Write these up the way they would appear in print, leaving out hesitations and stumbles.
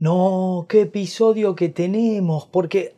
No, qué episodio que tenemos, porque,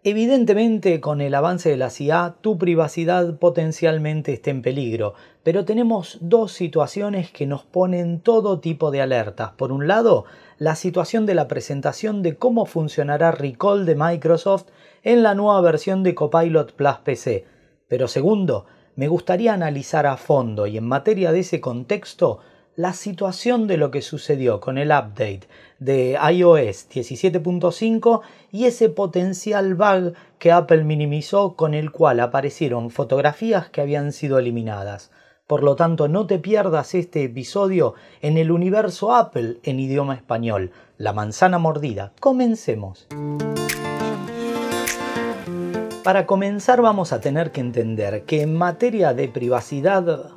evidentemente con el avance de la IA, tu privacidad potencialmente está en peligro, pero tenemos dos situaciones que nos ponen todo tipo de alertas. Por un lado, la situación de la presentación de cómo funcionará Recall de Microsoft en la nueva versión de Copilot Plus PC. Pero segundo, me gustaría analizar a fondo y en materia de ese contexto, la situación de lo que sucedió con el update de iOS 17.5 y ese potencial bug que Apple minimizó con el cual aparecieron fotografías que habían sido eliminadas. Por lo tanto, no te pierdas este episodio en el universo Apple en idioma español. La manzana mordida. Comencemos. Para comenzar vamos a tener que entender que en materia de privacidad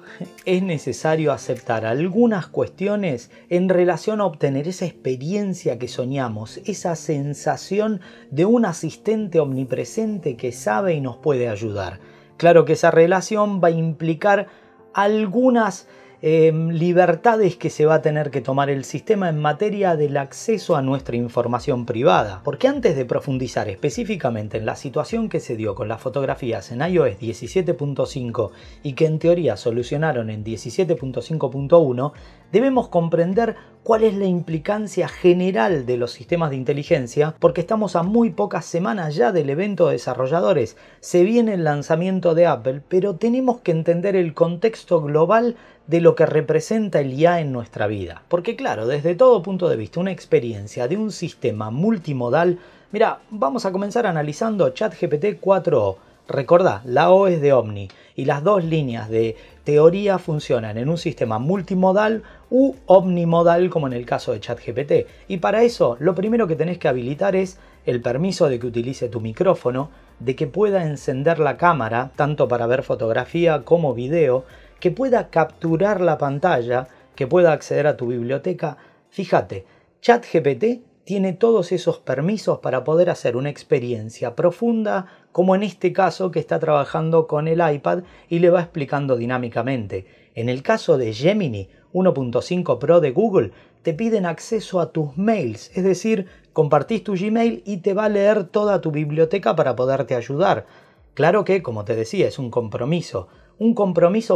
es necesario aceptar algunas cuestiones en relación a obtener esa experiencia que soñamos, esa sensación de un asistente omnipresente que sabe y nos puede ayudar. Claro que esa relación va a implicar algunas libertades que se va a tener que tomar el sistema en materia del acceso a nuestra información privada. Porque antes de profundizar específicamente en la situación que se dio con las fotografías en iOS 17.5 y que en teoría solucionaron en 17.5.1, debemos comprender cuál es la implicancia general de los sistemas de inteligencia, porque estamos a muy pocas semanas ya del evento de desarrolladores. Se viene el lanzamiento de Apple, pero tenemos que entender el contexto global de lo que representa el IA en nuestra vida. Porque claro, desde todo punto de vista, una experiencia de un sistema multimodal. Mira, vamos a comenzar analizando ChatGPT 4o. Recordá, la O es de Omni y las dos líneas de teoría funcionan en un sistema multimodal u omnimodal como en el caso de ChatGPT. Y para eso lo primero que tenés que habilitar es el permiso de que utilice tu micrófono, de que pueda encender la cámara tanto para ver fotografía como video, que pueda capturar la pantalla, que pueda acceder a tu biblioteca. Fíjate, ChatGPT tiene todos esos permisos para poder hacer una experiencia profunda, como en este caso que está trabajando con el iPad y le va explicando dinámicamente. En el caso de Gemini 1.5 Pro de Google, te piden acceso a tus mails, es decir, compartís tu Gmail y te va a leer toda tu biblioteca para poderte ayudar. Claro que, como te decía, es un compromiso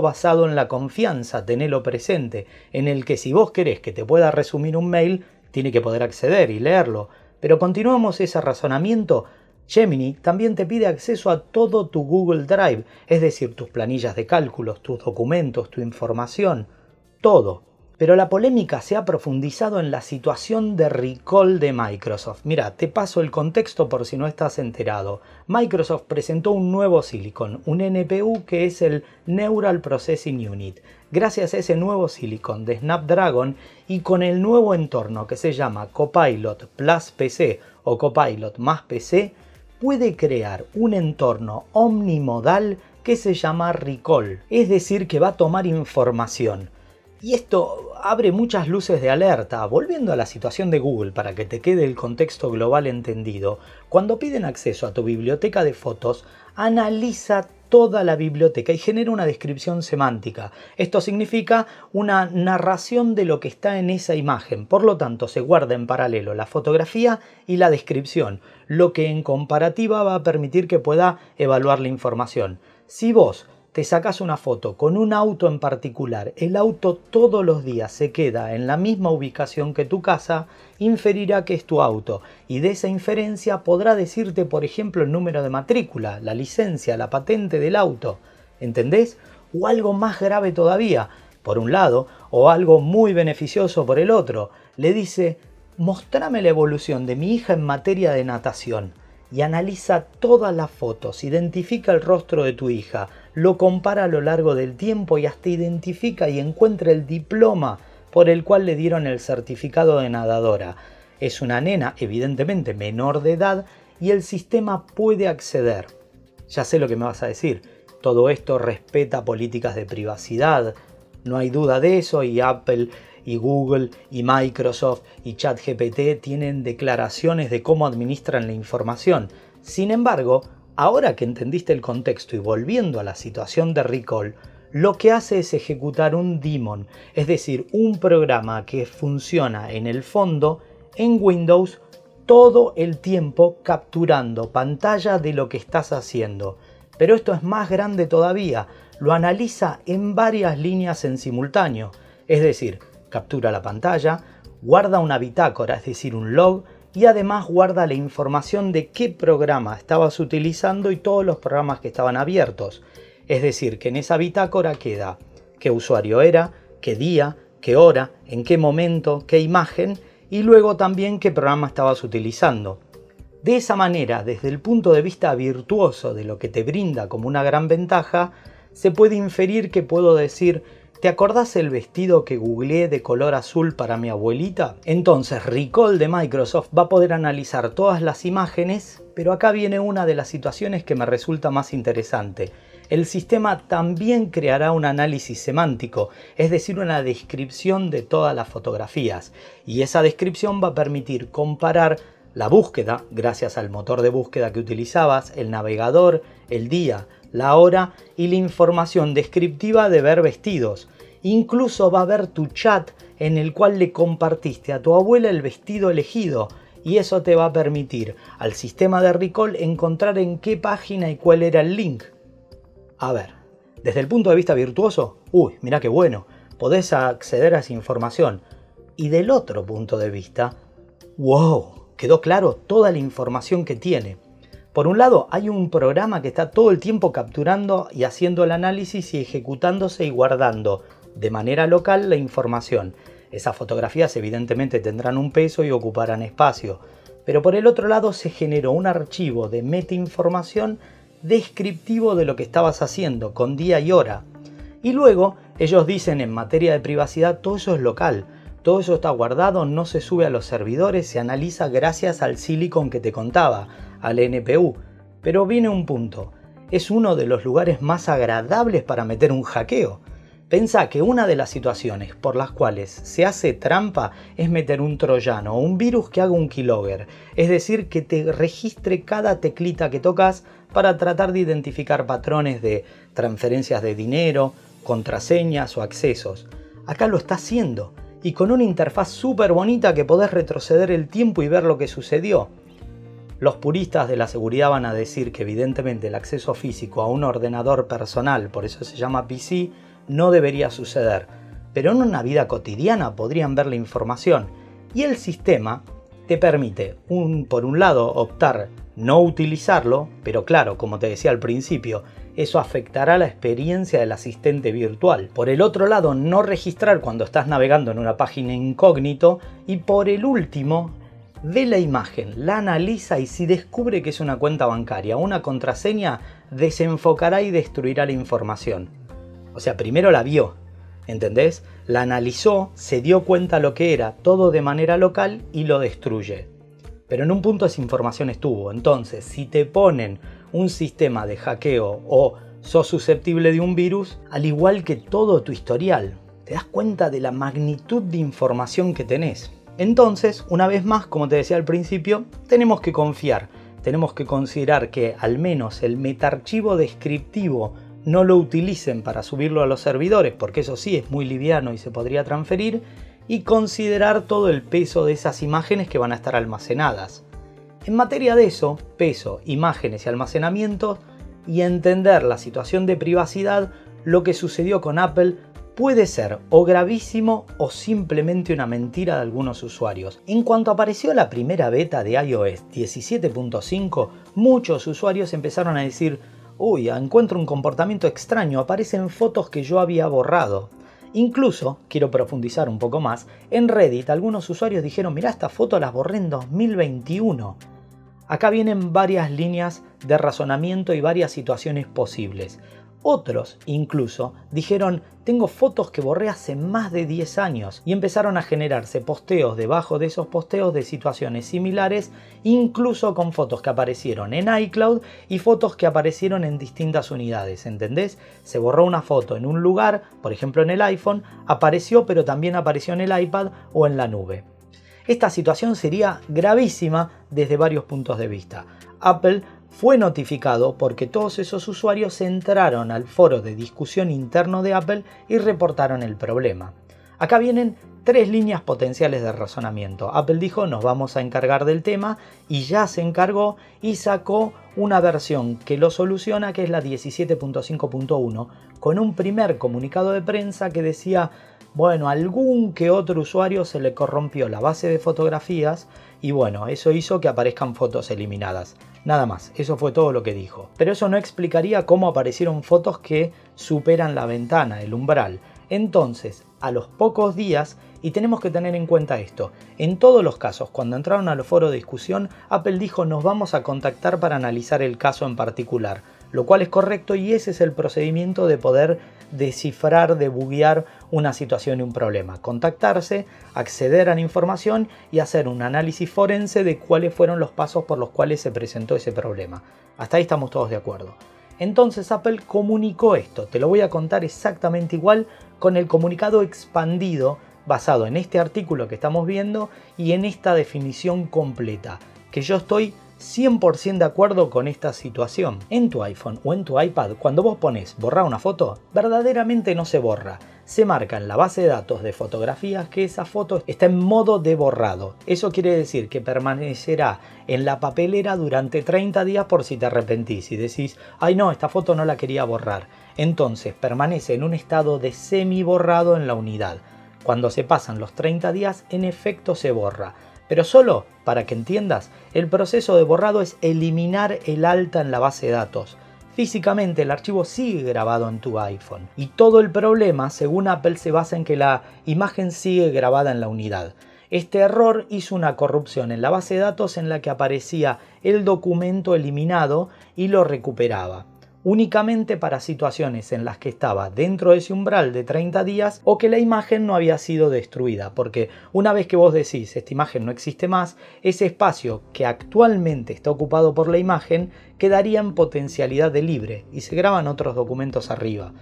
basado en la confianza, tenelo presente, en el que si vos querés que te pueda resumir un mail, tiene que poder acceder y leerlo. Pero continuamos ese razonamiento. Gemini también te pide acceso a todo tu Google Drive, es decir, tus planillas de cálculos, tus documentos, tu información, todo. Pero la polémica se ha profundizado en la situación de Recall de Microsoft. Mira, te paso el contexto por si no estás enterado. Microsoft presentó un nuevo silicon, un NPU que es el Neural Processing Unit. Gracias a ese nuevo silicon de Snapdragon y con el nuevo entorno que se llama Copilot Plus PC o Copilot más PC, puede crear un entorno omnimodal que se llama Recall. Es decir, que va a tomar información. Y esto abre muchas luces de alerta. Volviendo a la situación de Google para que te quede el contexto global entendido, cuando piden acceso a tu biblioteca de fotos, analiza toda la biblioteca y genera una descripción semántica. Esto significa una narración de lo que está en esa imagen. Por lo tanto, se guarda en paralelo la fotografía y la descripción, lo que en comparativa va a permitir que pueda evaluar la información. Si vos te sacas una foto con un auto en particular, el auto todos los días se queda en la misma ubicación que tu casa, inferirá que es tu auto y de esa inferencia podrá decirte, por ejemplo, el número de matrícula, la licencia, la patente del auto. ¿Entendés? O algo más grave todavía, por un lado, o algo muy beneficioso por el otro. Le dice, mostrame la evolución de mi hija en materia de natación. Y analiza todas las fotos, identifica el rostro de tu hija, lo compara a lo largo del tiempo y hasta identifica y encuentra el diploma por el cual le dieron el certificado de nadadora. Es una nena, evidentemente menor de edad, y el sistema puede acceder. Ya sé lo que me vas a decir, todo esto respeta políticas de privacidad, no hay duda de eso, y Apple y Google y Microsoft y ChatGPT tienen declaraciones de cómo administran la información. Sin embargo, ahora que entendiste el contexto y volviendo a la situación de Recall, lo que hace es ejecutar un daemon, es decir, un programa que funciona en el fondo en Windows todo el tiempo capturando pantalla de lo que estás haciendo. Pero esto es más grande todavía, lo analiza en varias líneas en simultáneo. Es decir, captura la pantalla, guarda una bitácora, es decir, un log, y además guarda la información de qué programa estabas utilizando y todos los programas que estaban abiertos. Es decir, que en esa bitácora queda qué usuario era, qué día, qué hora, en qué momento, qué imagen y luego también qué programa estabas utilizando. De esa manera, desde el punto de vista virtuoso de lo que te brinda como una gran ventaja, se puede inferir que puedo decir: ¿te acordás el vestido que googleé de color azul para mi abuelita? Entonces Recall de Microsoft va a poder analizar todas las imágenes, pero acá viene una de las situaciones que me resulta más interesante. El sistema también creará un análisis semántico, es decir, una descripción de todas las fotografías, y esa descripción va a permitir comparar la búsqueda, gracias al motor de búsqueda que utilizabas, el navegador, el día, la hora y la información descriptiva de ver vestidos. Incluso va a ver tu chat en el cual le compartiste a tu abuela el vestido elegido, y eso te va a permitir al sistema de Recall encontrar en qué página y cuál era el link. A ver, desde el punto de vista virtuoso, mirá qué bueno, podés acceder a esa información. Y del otro punto de vista, ¡wow! Quedó claro toda la información que tiene. Por un lado, hay un programa que está todo el tiempo capturando y haciendo el análisis y ejecutándose y guardando de manera local la información. Esas fotografías evidentemente tendrán un peso y ocuparán espacio. Pero por el otro lado se generó un archivo de metainformación descriptivo de lo que estabas haciendo con día y hora. Y luego ellos dicen en materia de privacidad todo eso es local. Todo eso está guardado, no se sube a los servidores, se analiza gracias al silicon que te contaba, al NPU. Pero viene un punto, es uno de los lugares más agradables para meter un hackeo. Pensá que una de las situaciones por las cuales se hace trampa es meter un troyano o un virus que haga un keylogger, es decir, que te registre cada teclita que tocas para tratar de identificar patrones de transferencias de dinero, contraseñas o accesos. Acá lo está haciendo. Y con una interfaz súper bonita que podés retroceder el tiempo y ver lo que sucedió. Los puristas de la seguridad van a decir que evidentemente el acceso físico a un ordenador personal, por eso se llama PC, no debería suceder. Pero en una vida cotidiana podrían ver la información. Y el sistema te permite, por un lado, optar no utilizarlo, pero claro, como te decía al principio, eso afectará la experiencia del asistente virtual. Por el otro lado, no registrar cuando estás navegando en una página incógnito. Y por el último, ve la imagen, la analiza y si descubre que es una cuenta bancaria o una contraseña, desenfocará y destruirá la información. O sea, primero la vio, ¿entendés? La analizó, se dio cuenta lo que era, todo de manera local y lo destruye. Pero en un punto esa información estuvo. Entonces, si te ponen un sistema de hackeo o sos susceptible de un virus, al igual que todo tu historial, te das cuenta de la magnitud de información que tenés. Entonces, una vez más, como te decía al principio, tenemos que confiar. Tenemos que considerar que al menos el metaarchivo descriptivo no lo utilicen para subirlo a los servidores, porque eso sí es muy liviano y se podría transferir, y considerar todo el peso de esas imágenes que van a estar almacenadas. En materia de eso, peso, imágenes y almacenamiento, y entender la situación de privacidad, lo que sucedió con Apple puede ser o gravísimo o simplemente una mentira de algunos usuarios. En cuanto apareció la primera beta de iOS 17.5, muchos usuarios empezaron a decir: uy, encuentro un comportamiento extraño, aparecen fotos que yo había borrado. Incluso, quiero profundizar un poco más, en Reddit algunos usuarios dijeron: mirá, esta foto las borré en 2021. Acá vienen varias líneas de razonamiento y varias situaciones posibles. Otros, incluso, dijeron: tengo fotos que borré hace más de 10 años, y empezaron a generarse posteos debajo de esos posteos de situaciones similares, incluso con fotos que aparecieron en iCloud y fotos que aparecieron en distintas unidades, ¿entendés? Se borró una foto en un lugar, por ejemplo en el iPhone, apareció, pero también apareció en el iPad o en la nube. Esta situación sería gravísima desde varios puntos de vista. Apple fue notificado porque todos esos usuarios entraron al foro de discusión interno de Apple y reportaron el problema. Acá vienen 3 líneas potenciales de razonamiento. Apple dijo, nos vamos a encargar del tema, y ya se encargó y sacó una versión que lo soluciona, que es la 17.5.1, con un primer comunicado de prensa que decía, bueno, algún que otro usuario se le corrompió la base de fotografías y bueno, eso hizo que aparezcan fotos eliminadas. Nada más, eso fue todo lo que dijo. Pero eso no explicaría cómo aparecieron fotos que superan la ventana, el umbral. Entonces, a los pocos días, y tenemos que tener en cuenta esto, en todos los casos, cuando entraron a los foros de discusión, Apple dijo, nos vamos a contactar para analizar el caso en particular, lo cual es correcto y ese es el procedimiento de poder descifrar, debuguear una situación y un problema. Contactarse, acceder a la información y hacer un análisis forense de cuáles fueron los pasos por los cuales se presentó ese problema. Hasta ahí estamos todos de acuerdo. Entonces Apple comunicó esto, te lo voy a contar exactamente igual con el comunicado expandido basado en este artículo que estamos viendo y en esta definición completa, que yo estoy 100% de acuerdo con esta situación. En tu iPhone o en tu iPad, cuando vos pones borrar una foto, verdaderamente no se borra. Se marca en la base de datos de fotografías que esa foto está en modo de borrado. Eso quiere decir que permanecerá en la papelera durante 30 días por si te arrepentís y decís, ay no, esta foto no la quería borrar. Entonces permanece en un estado de semi borrado en la unidad. Cuando se pasan los 30 días, en efecto se borra. Pero solo, para que entiendas, el proceso de borrado es eliminar el alta en la base de datos. Físicamente el archivo sigue grabado en tu iPhone. Y todo el problema, según Apple, se basa en que la imagen sigue grabada en la unidad. Este error hizo una corrupción en la base de datos en la que aparecía el documento eliminado y lo recuperaba. Únicamente para situaciones en las que estaba dentro de ese umbral de 30 días o que la imagen no había sido destruida, porque una vez que vos decís esta imagen no existe más, ese espacio que actualmente está ocupado por la imagen quedaría en potencialidad de libre y se graban otros documentos arriba.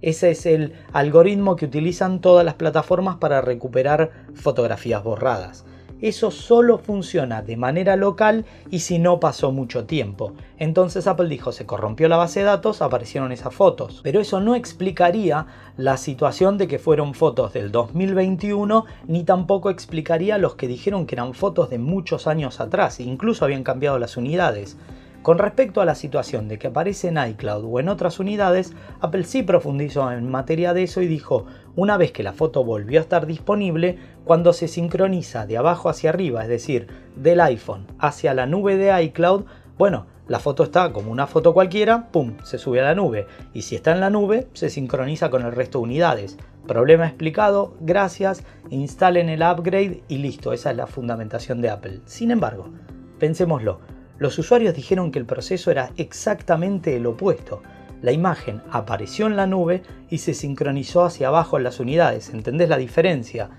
Ese es el algoritmo que utilizan todas las plataformas para recuperar fotografías borradas. Eso solo funciona de manera local y si no pasó mucho tiempo. Entonces Apple dijo, se corrompió la base de datos, aparecieron esas fotos. Pero eso no explicaría la situación de que fueron fotos del 2021, ni tampoco explicaría los que dijeron que eran fotos de muchos años atrás, incluso habían cambiado las unidades. Con respecto a la situación de que aparece en iCloud o en otras unidades, Apple sí profundizó en materia de eso y dijo, una vez que la foto volvió a estar disponible, cuando se sincroniza de abajo hacia arriba, es decir, del iPhone hacia la nube de iCloud, bueno, la foto está como una foto cualquiera, pum, se sube a la nube, y si está en la nube, se sincroniza con el resto de unidades. Problema explicado, gracias, instalen el upgrade y listo, esa es la fundamentación de Apple. Sin embargo, pensémoslo. Los usuarios dijeron que el proceso era exactamente el opuesto. La imagen apareció en la nube y se sincronizó hacia abajo en las unidades. ¿Entendés la diferencia?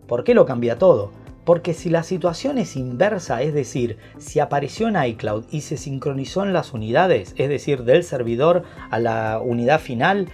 ¿Por qué lo cambia todo? Porque si la situación es inversa, es decir, si apareció en iCloud y se sincronizó en las unidades, es decir, del servidor a la unidad final,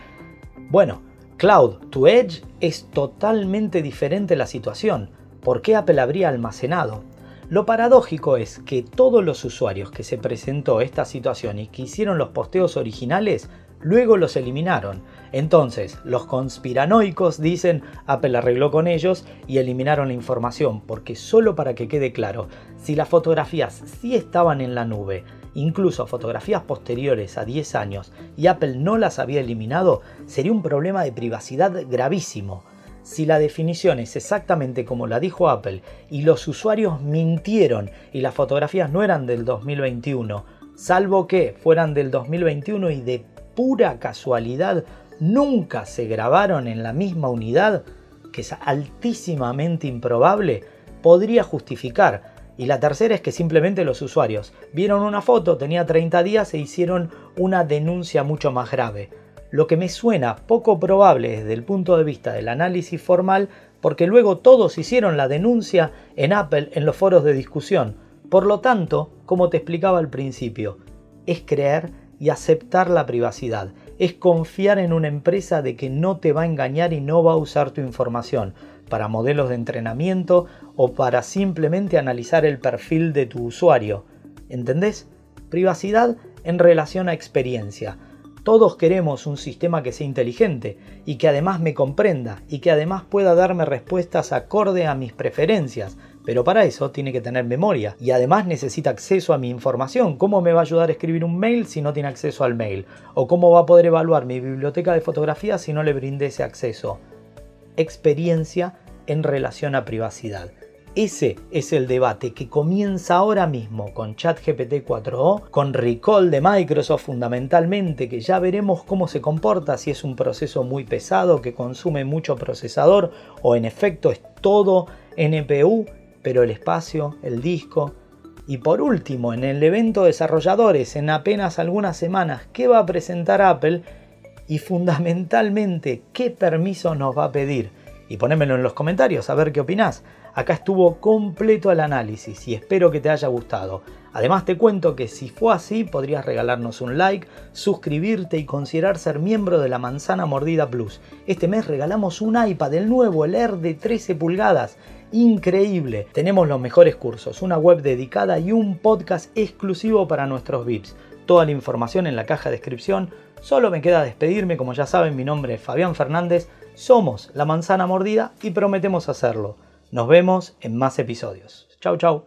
bueno, Cloud to Edge es totalmente diferente la situación. ¿Por qué Apple habría almacenado? Lo paradójico es que todos los usuarios que se presentó esta situación y que hicieron los posteos originales, luego los eliminaron. Entonces, los conspiranoicos dicen Apple arregló con ellos y eliminaron la información, porque solo para que quede claro, si las fotografías sí estaban en la nube, incluso fotografías posteriores a 10 años, y Apple no las había eliminado, sería un problema de privacidad gravísimo. Si la definición es exactamente como la dijo Apple y los usuarios mintieron y las fotografías no eran del 2021, salvo que fueran del 2021 y de pura casualidad nunca se grabaron en la misma unidad, que es altísimamente improbable, podría justificar. Y la tercera es que simplemente los usuarios vieron una foto, tenía 30 días e hicieron una denuncia mucho más grave. Lo que me suena poco probable desde el punto de vista del análisis formal, porque luego todos hicieron la denuncia en Apple en los foros de discusión. Por lo tanto, como te explicaba al principio, es creer y aceptar la privacidad, es confiar en una empresa de que no te va a engañar y no va a usar tu información para modelos de entrenamiento o para simplemente analizar el perfil de tu usuario. ¿Entendés? Privacidad en relación a experiencia. Todos queremos un sistema que sea inteligente y que además me comprenda y que además pueda darme respuestas acorde a mis preferencias. Pero para eso tiene que tener memoria y además necesita acceso a mi información. ¿Cómo me va a ayudar a escribir un mail si no tiene acceso al mail? ¿O cómo va a poder evaluar mi biblioteca de fotografías si no le brindé ese acceso? Experiencia en relación a privacidad. Ese es el debate que comienza ahora mismo con ChatGPT 4o, con Recall de Microsoft fundamentalmente, que ya veremos cómo se comporta, si es un proceso muy pesado que consume mucho procesador o en efecto es todo NPU, pero el espacio, el disco. Y por último, en el evento desarrolladores, en apenas algunas semanas, ¿qué va a presentar Apple? Y fundamentalmente, ¿qué permiso nos va a pedir? Y ponémelo en los comentarios a ver qué opinás. Acá estuvo completo el análisis y espero que te haya gustado. Además te cuento que si fue así podrías regalarnos un like, suscribirte y considerar ser miembro de la Manzana Mordida Plus. Este mes regalamos un iPad, el nuevo, el Air de 13 pulgadas. Increíble. Tenemos los mejores cursos, una web dedicada y un podcast exclusivo para nuestros VIPs. Toda la información en la caja de descripción. Solo me queda despedirme, como ya saben, mi nombre es Fabián Fernández. Somos La Manzana Mordida y prometemos hacerlo. Nos vemos en más episodios. Chau, chau.